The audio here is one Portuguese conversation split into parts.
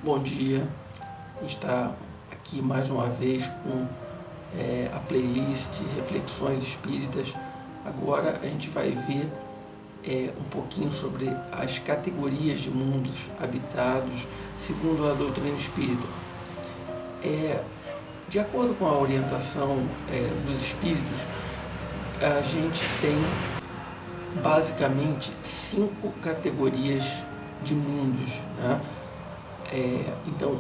Bom dia, está aqui mais uma vez com a playlist Reflexões Espíritas. Agora a gente vai ver um pouquinho sobre as categorias de mundos habitados segundo a doutrina espírita. De acordo com a orientação dos espíritos, a gente tem basicamente 5 categorias de mundos, né? Então,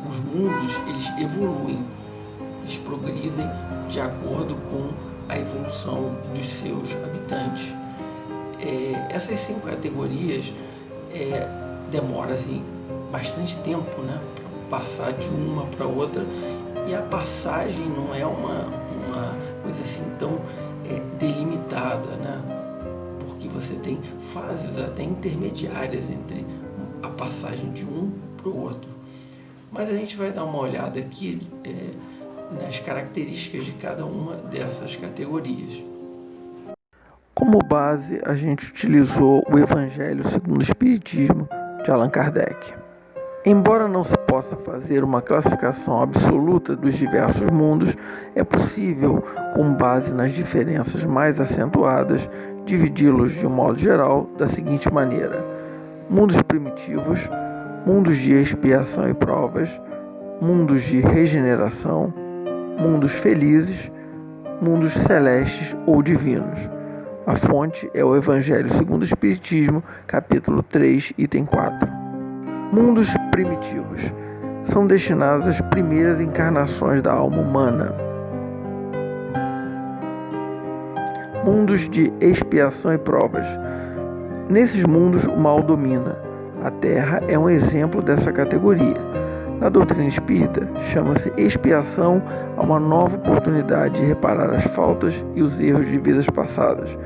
os mundos, eles evoluem, eles progridem de acordo com a evolução dos seus habitantes. Essas 5 categorias demoram assim, bastante tempo, né, para passar de uma para outra, e a passagem não é uma coisa assim tão delimitada, né, porque você tem fases até intermediárias entre a passagem de um para o outro. Mas a gente vai dar uma olhada aqui nas características de cada uma dessas categorias. Como base, a gente utilizou o Evangelho segundo o Espiritismo de Allan Kardec. Embora não se possa fazer uma classificação absoluta dos diversos mundos, é possível, com base nas diferenças mais acentuadas, dividi-los de um modo geral da seguinte maneira: mundos primitivos, mundos de expiação e provas, mundos de regeneração, mundos felizes, mundos celestes ou divinos. A fonte é o Evangelho segundo o Espiritismo, capítulo 3, item 4. Mundos primitivos são destinados às primeiras encarnações da alma humana. Mundos de expiação e provas. Nesses mundos, o mal domina. A Terra é um exemplo dessa categoria. Na doutrina espírita, chama-se expiação a uma nova oportunidade de reparar as faltas e os erros de vidas passadas.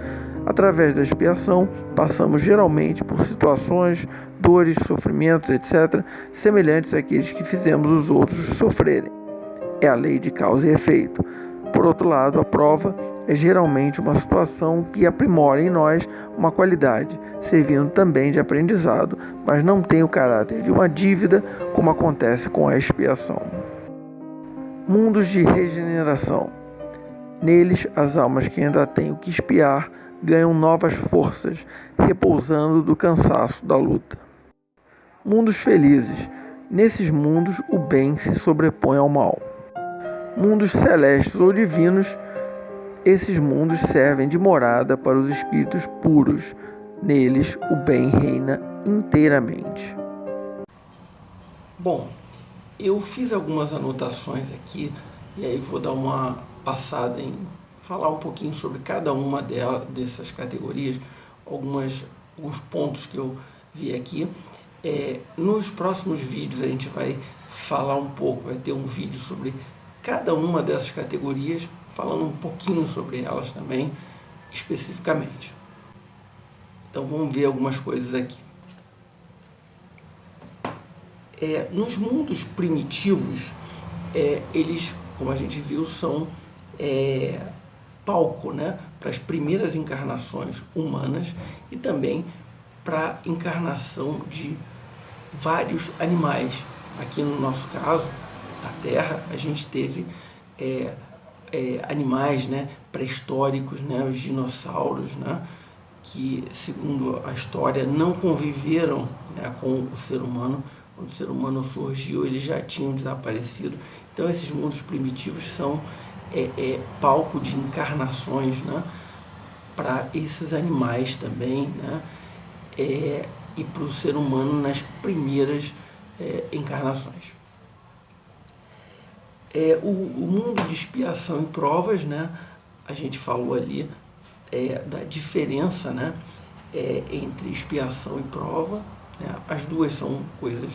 Através da expiação, passamos geralmente por situações, dores, sofrimentos, etc., semelhantes àqueles que fizemos os outros sofrerem. É a lei de causa e efeito. Por outro lado, a prova é geralmente uma situação que aprimora em nós uma qualidade, servindo também de aprendizado, mas não tem o caráter de uma dívida, como acontece com a expiação. Mundos de regeneração. Neles, as almas que ainda têm o que expiar ganham novas forças, repousando do cansaço da luta. Mundos felizes. Nesses mundos, o bem se sobrepõe ao mal. Mundos celestes ou divinos. Esses mundos servem de morada para os espíritos puros. Neles, o bem reina inteiramente. Bom, eu fiz algumas anotações aqui e aí vou dar uma passada em falar um pouquinho sobre cada uma dessas categorias, alguns pontos que eu vi aqui. Nos próximos vídeos a gente vai falar um pouco, vai ter um vídeo sobre cada uma dessas categorias, falando um pouquinho sobre elas também, especificamente. Então vamos ver algumas coisas aqui. Nos mundos primitivos, eles, como a gente viu, são palco, né, para as primeiras encarnações humanas e também para a encarnação de vários animais. Aqui no nosso caso, na Terra, a gente teve animais, né, pré-históricos, né, os dinossauros, né, que, segundo a história, não conviveram, né, com o ser humano. Quando o ser humano surgiu, eles já tinham desaparecido. Então, esses mundos primitivos são palco de encarnações, né, para esses animais também, né, e para o ser humano nas primeiras encarnações. O mundo de expiação e provas, né, a gente falou ali da diferença, né, entre expiação e prova, né? As duas são coisas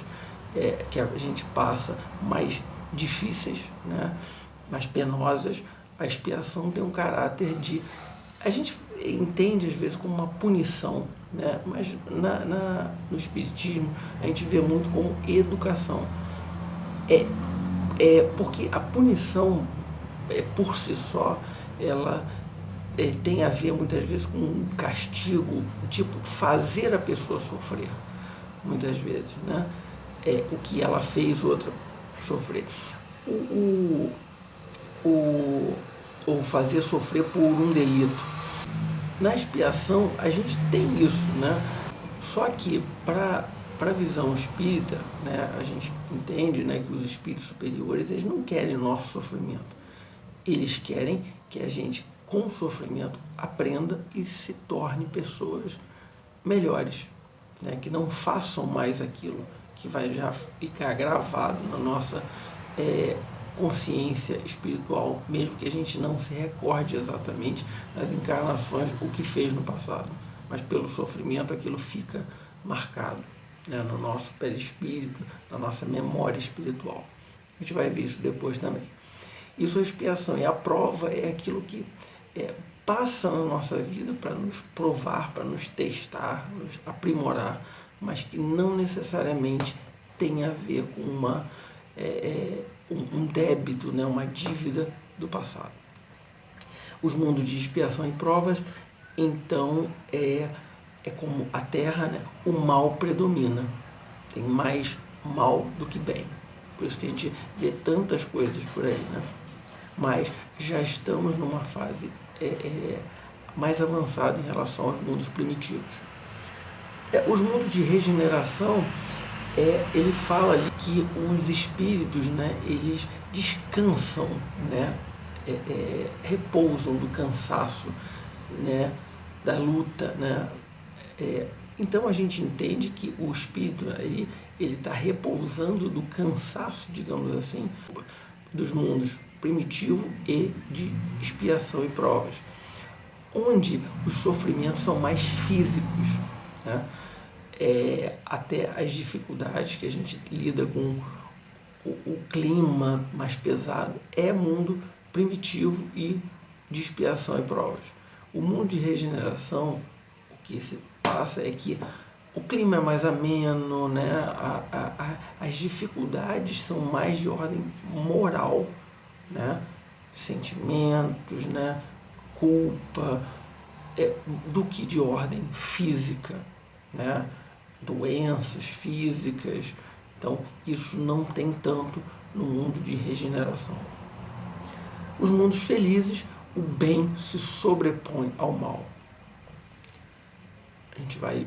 que a gente passa mais difíceis, né, mais penosas. A expiação tem um caráter de... A gente entende às vezes como uma punição, né, mas no Espiritismo a gente vê muito como educação. Porque a punição, por si só, ela tem a ver muitas vezes com um castigo, tipo fazer a pessoa sofrer, muitas vezes, né? o que ela fez outra sofrer. Ou fazer sofrer por um delito. Na expiação, a gente tem isso, né? Só que para a visão espírita, né, a gente entende, né, que os espíritos superiores, eles não querem o nosso sofrimento. Eles querem que a gente, com o sofrimento, aprenda e se torne pessoas melhores, né, que não façam mais aquilo que vai já ficar gravado na nossa consciência espiritual, mesmo que a gente não se recorde exatamente nas encarnações o que fez no passado, mas pelo sofrimento aquilo fica marcado, né, no nosso perispírito, na nossa memória espiritual. A gente vai ver isso depois também. Isso é expiação, e a prova é aquilo que passa na nossa vida para nos provar, para nos testar, nos aprimorar, mas que não necessariamente tem a ver com um débito, né, uma dívida do passado. Os mundos de expiação e provas, então, é como a Terra, né, o mal predomina. Tem mais mal do que bem. Por isso que a gente vê tantas coisas por aí, né? Mas já estamos numa fase mais avançada em relação aos mundos primitivos. Os mundos de regeneração, ele fala ali que os espíritos, né, eles descansam, né, repousam do cansaço, né, da luta, né. Então a gente entende que o espírito ele está repousando do cansaço, digamos assim, dos mundos primitivo e de expiação e provas, onde os sofrimentos são mais físicos, né? Até as dificuldades que a gente lida com o clima mais pesado é mundo primitivo e de expiação e provas. O mundo de regeneração, o que se passa é que o clima é mais ameno, né? As dificuldades são mais de ordem moral, né? Sentimentos, né? Culpa, do que de ordem física, né? Doenças físicas. Então, isso não tem tanto no mundo de regeneração. Os mundos felizes, o bem se sobrepõe ao mal. A gente vai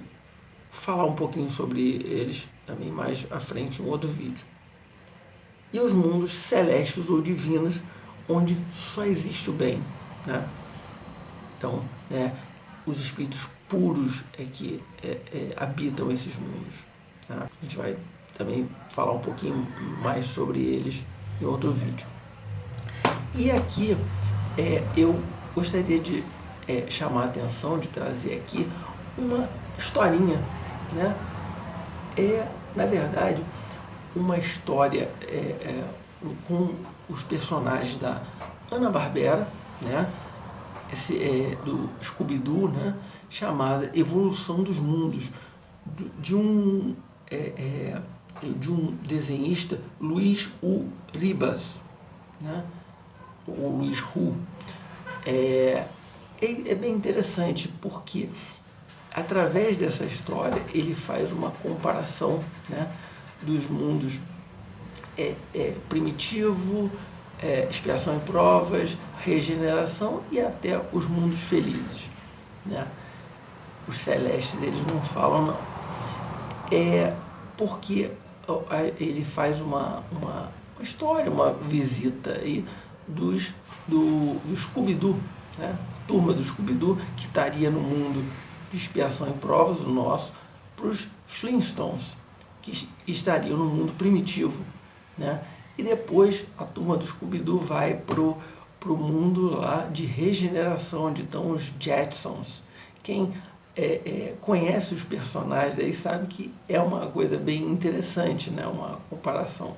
falar um pouquinho sobre eles também mais à frente em outro vídeo. E os mundos celestes ou divinos, onde só existe o bem, né? Então, né, os espíritos puros que habitam esses mundos, né? A gente vai também falar um pouquinho mais sobre eles em outro vídeo. E aqui eu gostaria de chamar a atenção, de trazer aqui uma historinha, né? Na verdade, uma história com os personagens da Hanna-Barbera, né? Do Scooby-Doo, né? Chamada Evolução dos Mundos, de um desenhista, Luiz U. Ribas, né? O Luiz Hu. É bem interessante porque através dessa história ele faz uma comparação, né, dos mundos primitivo, expiação e provas, regeneração e até os mundos felizes, né? Os celestes eles não falam não. Porque ele faz uma história, uma visita aí do Scooby-Doo, né? Turma do Scooby-Doo, que estaria no mundo de expiação e provas, o nosso, para os Flintstones, que estariam no mundo primitivo, né? E depois a turma do Scooby-Doo vai pro mundo lá de regeneração, onde estão os Jetsons. Quem conhece os personagens aí sabe que é uma coisa bem interessante, né? Uma comparação,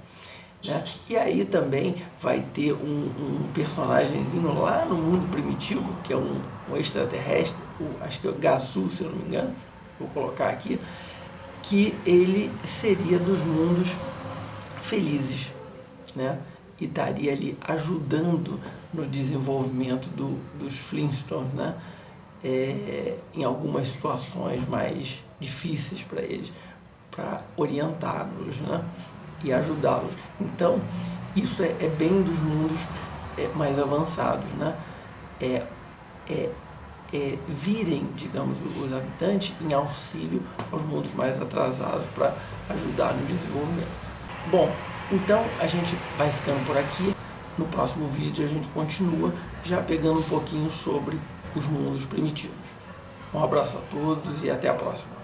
né? E aí também vai ter um personagemzinho lá no mundo primitivo, que é um extraterrestre, acho que é o Gazu, se eu não me engano, vou colocar aqui, que ele seria dos mundos felizes, né? E estaria ali ajudando no desenvolvimento dos Flintstones, né? Em algumas situações mais difíceis para eles, para orientá-los, né? E ajudá-los. Então, isso é bem dos mundos mais avançados, né? Virem, digamos, os habitantes em auxílio aos mundos mais atrasados para ajudar no desenvolvimento. Bom, então a gente vai ficando por aqui. No próximo vídeo a gente continua já pegando um pouquinho sobre os mundos primitivos. Um abraço a todos e até a próxima.